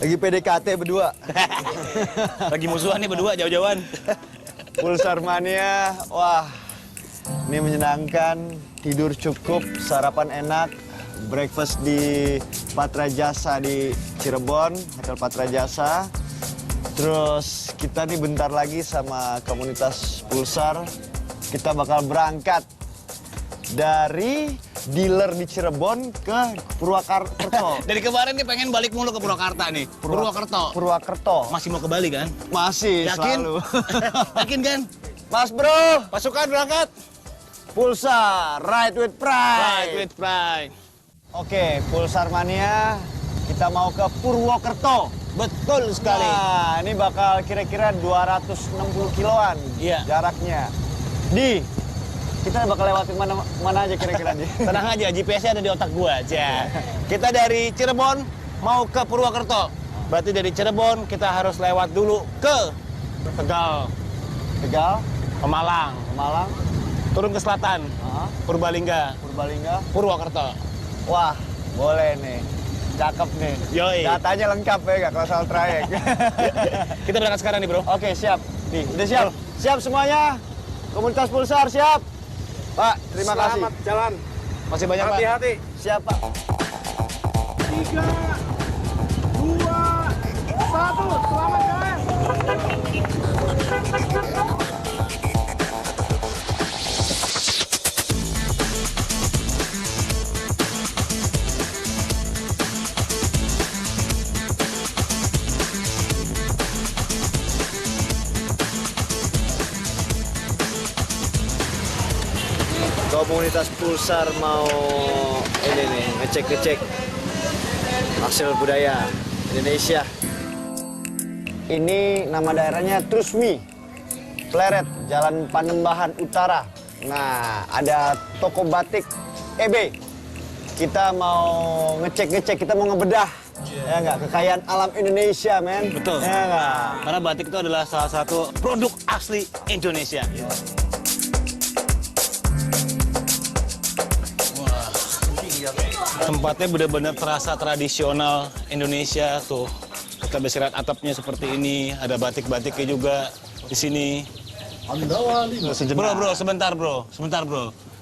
Lagi PDKT berdua. Lagi musuhan nih berdua, jauh-jauhan. Pulsar Mania, wah, ini menyenangkan. Tidur cukup, sarapan enak, breakfast di Patra Jasa di Cirebon, Hotel Patra Jasa. Terus kita nih bentar lagi sama komunitas Pulsar, kita bakal berangkat dari dealer di Cirebon ke Purwakarta. Dari kemarin nih pengen balik mulu ke Purwakarta nih. Purwakarta. Purwakarta. Masih mau ke Bali kan? Masih Yakin? selalu. Yakin kan? Mas bro, Pasukan berangkat. Pulsar, ride with pride. Right with pride. Oke, Pulsar Mania, kita mau ke Purwokerto. Betul sekali. Nah, ini bakal kira-kira 260 kiloan jaraknya. Kita bakal lewatin mana aja kira-kira nih? Tenang aja, GPS-nya ada di otak gua aja. Kita dari Cirebon mau ke Purwokerto. Berarti dari Cirebon kita harus lewat dulu ke Tegal, Tegal, Pemalang, turun ke selatan, Purbalingga, Purwokerto. Wah, boleh nih. Cakep nih. Yoi. Datanya lengkap ya, nggak kalau soal trayek. Kita berangkat sekarang nih, bro. Oke, siap. Nih, udah siap. Siap semuanya. Komunitas Pulsar siap. Pak, terima kasih. Selamat jalan. Masih banyak, Pak. Hati-hati. Siap, Pak. 3, 2, 1. Selamat jalan. Komunitas Pulsar mau ini nih, ngecek hasil budaya Indonesia. Ini nama daerahnya Trusmi, Pleret, Jalan Panembahan Utara. Nah, ada toko batik EB. Kita mau ngecek, kita mau ngebedah. Ya nggak, kekayaan alam Indonesia, men. Betul. Ya nggak? Karena batik itu adalah salah satu produk asli Indonesia. Wah, tempatnya benar-benar terasa tradisional Indonesia tuh. Kita bisa lihat atapnya seperti ini, ada batik-batiknya juga di sini. Bro, sebentar bro.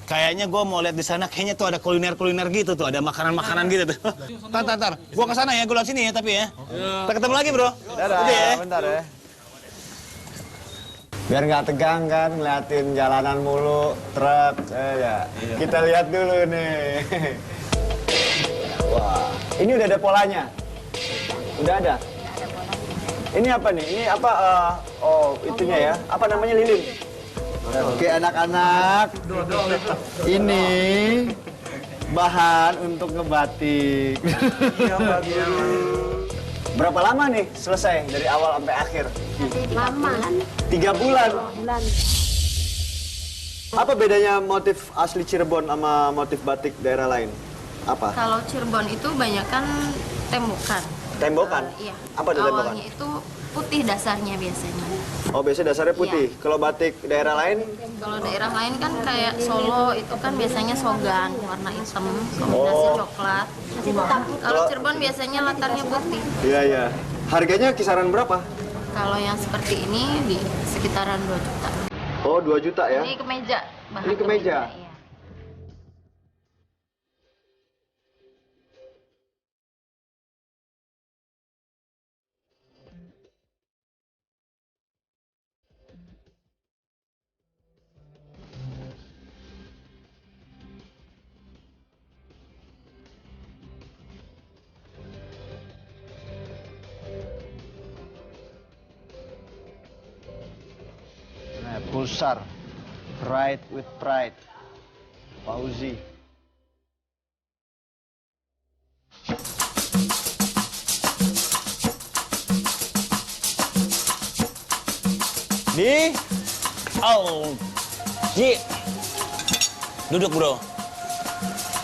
Kayaknya gue mau lihat di sana, kayaknya tuh ada kuliner gitu tuh, ada makanan gitu tuh. Tar. Gue kesana ya, gue lewat sini ya tapi ya. Kita ketemu lagi bro. Dadah, Oke ya. bentar ya. Biar nggak tegang kan, ngeliatin jalanan mulu, truk, ya. Kita lihat dulu nih. Wah, ini udah ada polanya? Udah ada? Ini apa nih? Ini apa, itunya ya? Apa namanya, lilin? Oke, anak-anak. Ini bahan untuk ngebatik. Berapa lama nih selesai dari awal sampai akhir? Lama kan? 3 bulan. Bulan. Apa bedanya motif asli Cirebon sama motif batik daerah lain? Apa? Kalau Cirebon itu banyak kan tembokan. Tembokan? Iya. Apa itu tembokan? Awalnya itu putih dasarnya biasanya. Oh, biasanya dasarnya putih. Kalau batik daerah lain? Kalau daerah lain kan kayak Solo itu kan biasanya sogan warna hitam kombinasi coklat. Kalau Cirebon biasanya latarnya putih. Iya. Harganya kisaran berapa? Kalau yang seperti ini di sekitaran 2 juta. Oh, 2 juta ya? Ini kemeja. Bahan Ini kemeja? Iya. Pulsar, Ride with Pride, Fauzi. Ji, duduk bro.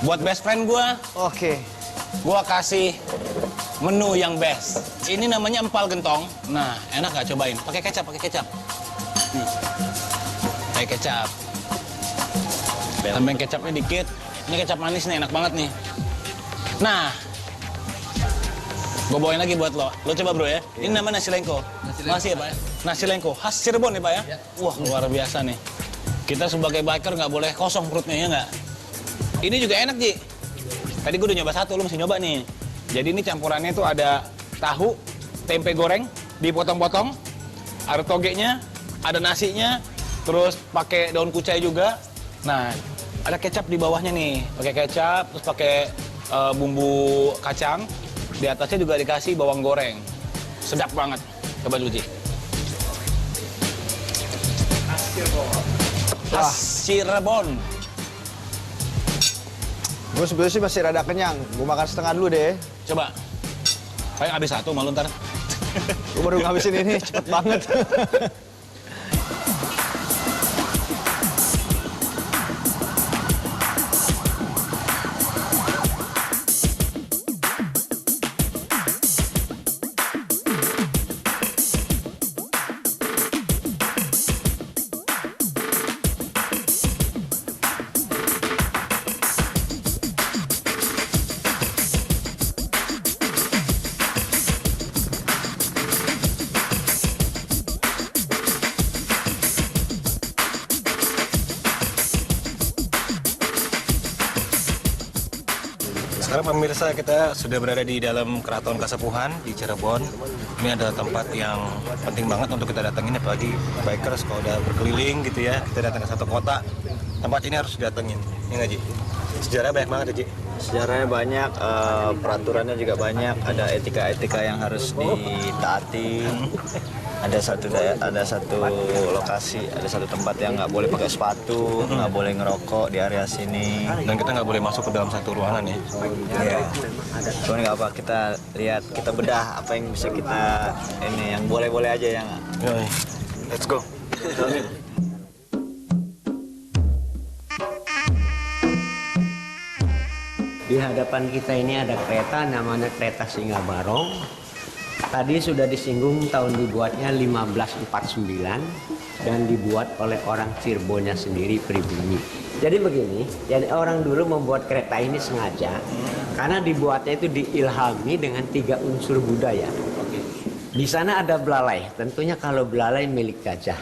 Buat best friend gue, Oke. gue kasih menu yang best. Ini namanya empal gentong. Nah, enak gak cobain? Pakai kecap. Nih. Pakai kecap. Tambahin kecapnya dikit. Ini kecap manis nih, enak banget nih. Nah, Gue bawain lagi buat lo. Lo coba bro ya. Ini namanya nasi lengko. Masih ya Pak ya? Nasi lengko khas Cirebon nih Pak ya? Wah luar biasa nih. Kita sebagai biker nggak boleh kosong perutnya ya nggak? Ini juga enak Ji. Tadi gue udah nyoba satu, lo mesti nyoba nih. Jadi ini campurannya tuh ada tahu, tempe goreng, dipotong-potong, ada togenya, ada nasinya, terus pakai daun kucai juga. Nah, ada kecap di bawahnya nih. Pakai kecap, terus pakai bumbu kacang. Di atasnya juga dikasih bawang goreng. Sedap banget. Coba dulu Ji. Khas Cirebon. Gue sebenarnya sih masih rada kenyang. Gue makan setengah dulu deh. Coba. Kayak habis satu malu ntar. Gue baru ngabisin ini, cepet banget. Sekarang pemirsa kita sudah berada di dalam Keraton Kasepuhan di Cirebon. Ini adalah tempat yang penting banget untuk kita datengin, apalagi bikers kalau udah berkeliling gitu ya. Kita datang ke satu kota, tempat ini harus didatengin. Ini nggak Ji? Sejarah banyak banget ya Ji? Sejarahnya banyak, peraturannya juga banyak, ada etika-etika yang harus ditaati. Ada satu lokasi, ada satu tempat yang nggak boleh pakai sepatu, nggak boleh ngerokok di area sini. Dan kita nggak boleh masuk ke dalam satu ruangan ya. Iya. Cuman nggak apa, kita lihat, kita bedah apa yang bisa kita ini, yang boleh-boleh aja yang. Yoi. Let's go. Di hadapan kita ini ada kereta, namanya kereta Singa Barong. Tadi sudah disinggung tahun dibuatnya 1549 dan dibuat oleh orang Cirebonnya sendiri pribumi. Jadi begini, jadi orang dulu membuat kereta ini sengaja karena dibuatnya itu diilhami dengan 3 unsur budaya. Di sana ada belalai, tentunya kalau belalai milik gajah.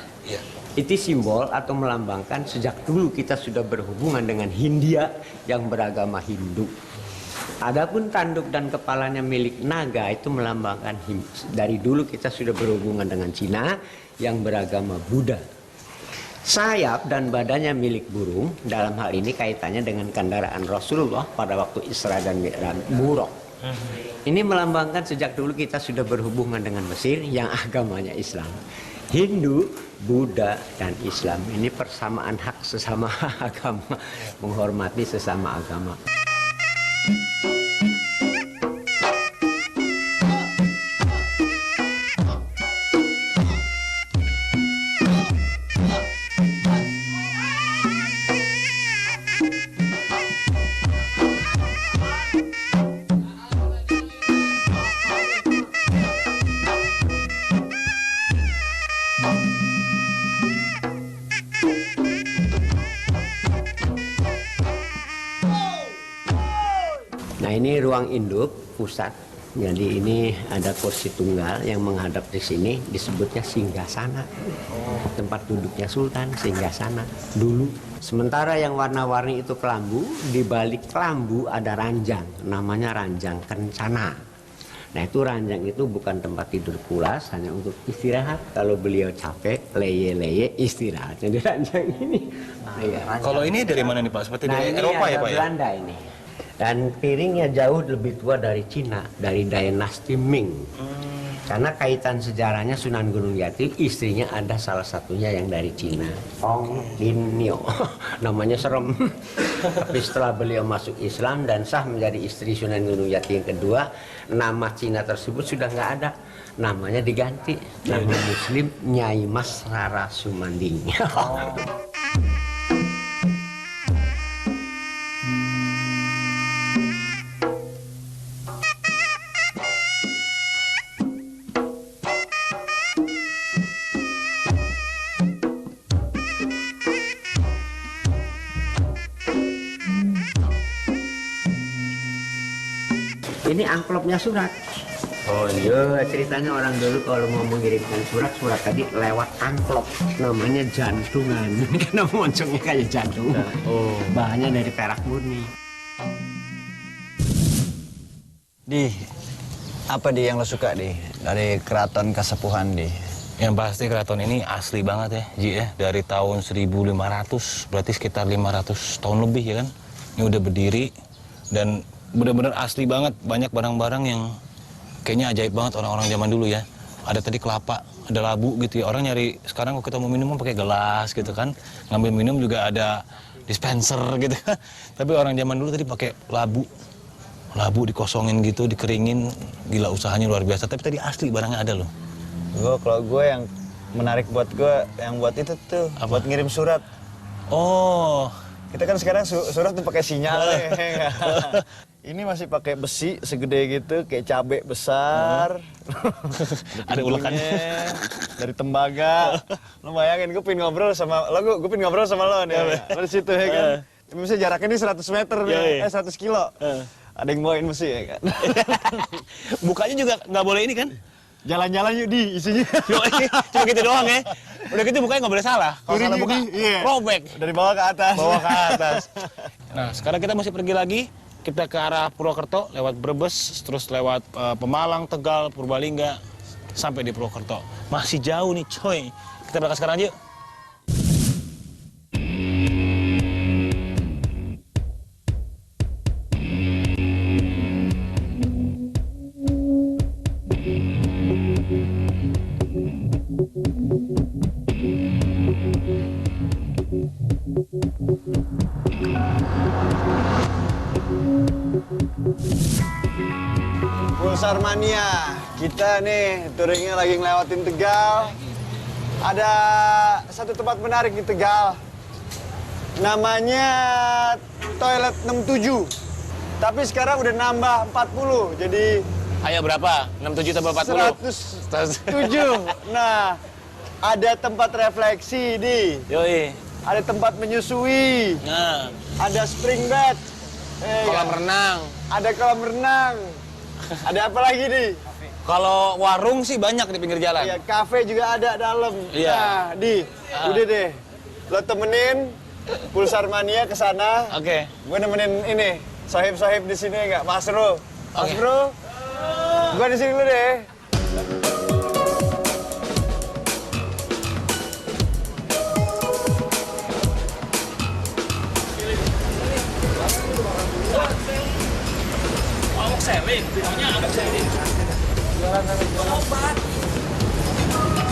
Itu simbol atau melambangkan sejak dulu kita sudah berhubungan dengan Hindia yang beragama Hindu. Adapun tanduk dan kepalanya milik naga itu melambangkan dari dulu kita sudah berhubungan dengan Cina yang beragama Buddha. Sayap dan badannya milik burung, dalam hal ini kaitannya dengan kendaraan Rasulullah pada waktu Isra dan Mi'raj, buruk. Ini melambangkan sejak dulu kita sudah berhubungan dengan Mesir yang agamanya Islam. Hindu, Buddha, dan Islam ini persamaan hak sesama agama, menghormati sesama agama. Nah ini ruang induk pusat. Jadi ini ada kursi tunggal yang menghadap di sini, disebutnya singgasana. Tempat duduknya sultan, singgasana dulu. Sementara yang warna-warni itu kelambu, di balik kelambu ada ranjang, namanya ranjang kencana. Nah itu ranjang itu bukan tempat tidur pulas, hanya untuk istirahat. Kalau beliau capek, leye-leye istirahat. Jadi ranjang ini. Kalau ini dari mana nih Pak? Seperti Nah dari ini Eropa ya ada Pak ya? Belanda ini. Dan piringnya jauh lebih tua dari Cina, dari dinasti Ming. Karena kaitan sejarahnya Sunan Gunung Jati, istrinya ada salah satunya yang dari Cina, Ong Lin Nio. Namanya serem. Tapi setelah beliau masuk Islam dan sah menjadi istri Sunan Gunung Jati yang kedua, nama Cina tersebut sudah nggak ada. Namanya diganti, nama Muslim Nyai Mas Rara Sumanding. Ini amplopnya surat. Oh iya, ceritanya orang dulu kalau mau mengirimkan surat tadi lewat amplop, namanya jantungan. Karena moncongnya kayak jantung. Oh. Bahannya dari perak murni. Di, apa di yang lo suka di dari Keraton Kasepuhan di? Yang pasti keraton ini asli banget ya, Ji ya. Dari tahun 1500, berarti sekitar 500 tahun lebih ya kan. Ini udah berdiri dan benar-benar asli banget. Banyak barang-barang yang kayaknya ajaib banget orang-orang zaman dulu ya. Ada tadi kelapa, ada labu gitu ya. Orang nyari, sekarang kalau kita mau minum pakai gelas gitu kan. Ngambil minum juga ada dispenser gitu kan. Tapi orang zaman dulu tadi pakai labu. Labu dikosongin gitu, dikeringin. Gila, usahanya luar biasa. Tapi tadi asli barangnya ada loh. Kalau gue yang menarik buat gue, yang buat itu tuh, Apa? buat ngirim surat. Oh, Kita kan sekarang surat tuh pakai sinyal ya nggak? Ini masih pakai besi segede gitu, kayak cabai besar. Ada ulekannya. pintunya, dari tembaga. Lo bayangin, gue pengen ngobrol sama lo, gue pengen ngobrol sama lo nih. Lo di situ ya kan. Tapi misalnya jaraknya ini 100 meter nih, 100 kilo. Ada yang bawain besi ya kan. bukanya juga nggak boleh ini kan? Jalan-jalan yuk di isinya. Cuma gitu doang ya. Udah gitu bukanya nggak boleh salah. Kalau Turun salah yuk, buka, Di. Iya. robek. Dari bawah ke atas. Bawah ke atas. Nah, sekarang kita masih pergi lagi. Kita ke arah Purwokerto, lewat Brebes, terus lewat Pemalang, Tegal, Purbalingga, sampai di Purwokerto. Masih jauh nih, coy. Kita berangkat sekarang aja yuk. Pulsar Mania, kita nih touringnya lagi ngelewatin Tegal. Ada satu tempat menarik di Tegal. Namanya Toilet 67. Tapi sekarang udah nambah 40, jadi Ayo berapa? 67 tambah 40? 107. Nah, ada tempat refleksi di, Yoi. ada tempat menyusui, Nah, ada spring bed, kolam renang. ada kolam renang. Ada apa lagi nih? Kalau warung sih banyak di pinggir jalan. Iya, kafe juga ada dalam. Iya. Nah, udah deh. Lo temenin Pulsar Mania ke sana. Oke. Gue nemenin ini, sahib-sahib di sini enggak? Mas Bro. Mas Oke. Bro. Gue di sini dulu deh. Amok selin, pokoknya amok selin. Obat.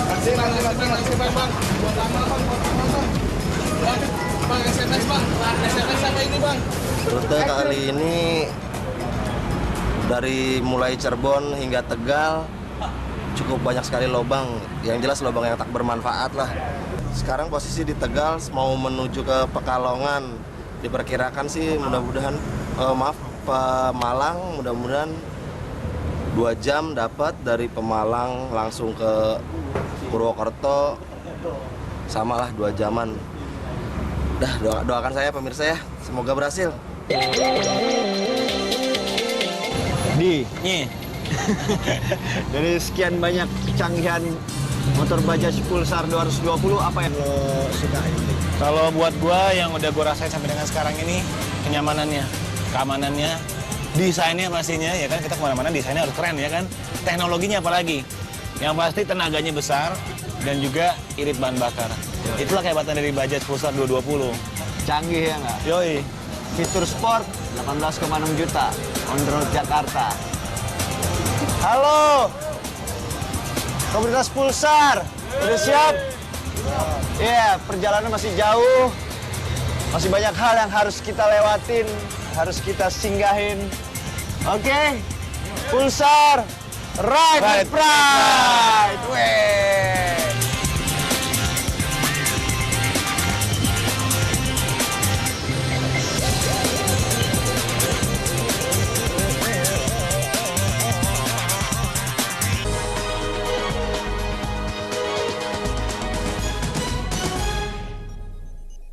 Kasih bang, bang. Buat amal bang, Bang, SMS bang. SMS apa ini bang? Rute kali ini dari mulai Cirebon hingga Tegal cukup banyak sekali lubang. Yang jelas lubang yang tak bermanfaat lah. Sekarang posisi di Tegal mau menuju ke Pekalongan. Diperkirakan sih mudah-mudahan Pemalang mudah-mudahan 2 jam dapat dari Pemalang langsung ke Purwokerto, samalah 2 jaman. Dah, doakan saya pemirsa ya, semoga berhasil. Di, Nih, dari sekian banyak kecanggihan motor Bajaj Pulsar 220, apa yang lo sukain? kalau buat gua yang udah gua rasain sampai dengan sekarang ini, kenyamanannya, keamanannya, desainnya pastinya, ya kan kita kemana-mana desainnya harus keren ya kan. Teknologinya apalagi, yang pasti tenaganya besar dan juga irit bahan bakar. Itulah kehebatan dari Bajaj Pulsar 220. Canggih ya nggak? Yoi. Fitur sport 18,6 juta on the road Jakarta. Halo, komunitas Pulsar, udah siap? Iya, perjalanan masih jauh, masih banyak hal yang harus kita lewatin, harus kita singgahin. Oke, Pulsar, ride with pride.